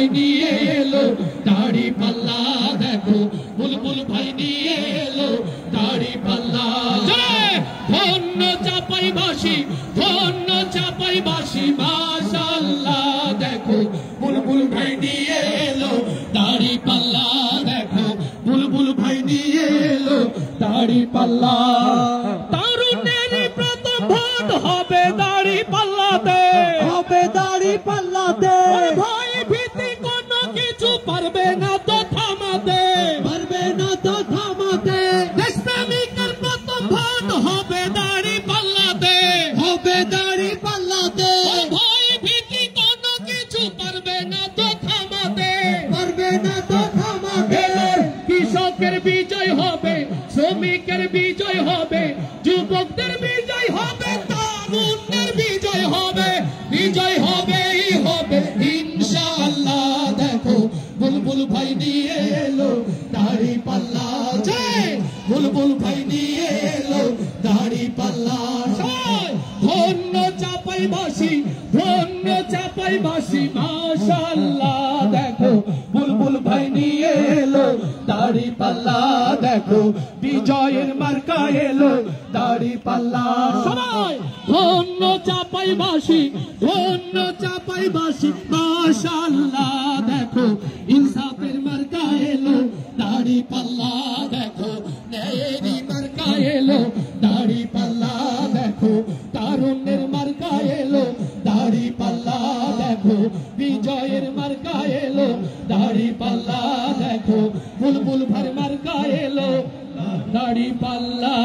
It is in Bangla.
ভাই নিয়ে এলো দাড়ি পাল্লা দেখো বুলবুল ভাই নিয়ে এলো দাড়ি পাল্লা ধন্য চাপাইবাসী মাশাআল্লাহ দেখো বুলবুল ভাই নিয়ে এলো দাড়ি পাল্লা দেখো বুলবুল ভাই নিয়ে এলো দাড়ি পাল্লা তরুণের প্রথম ভোট হবে দাড়ি পাল্লাতে ভাই ভীতি কোনো কিছু পারবে না তো থামাতে ইসলামিকের প্রথম ভোট হবে দাড়ি পাল্লাতে ভাই ভীতি কোনো কিছু পারবে না তো থামাতে কৃষকের বিজয় হবে শ্রমিকের বিজয় হবে যুবকদের বিজয় হবে তরুণের বিজয় হবে ইনশাআল্লাহ দেখো বুলবুল ভাই নিয়ে এলো দাড়ি পাল্লা বুলবুল ভাই নিয়ে এলো দাড়ি পাল্লা ধন্য চাপাইবাসী মাশাআল্লাহ দেখো বুলবুল ভাই নিয়ে এলো দাড়ি পাল্লা দেখো বিজয়ের মার্কা এলো দাড়ি পাল্লা সবাই ধন্য চাপাইবাসী মাশাআল্লাহ দেখো ইনসাফের মার্কা এলো দাড়ি পাল্লা দেখো ন্যায়েরই মার্কা এলো দাড়ি পাল্লা দেখো তারুণ্যের মার্কা এলো দাড়ি পাল্লা দেখো বিজয়ের মার্কা এলো দাড়ি পাল্লা দেখো বুলবুল ভাই মার্কা এলো দাড়ি পাল্লা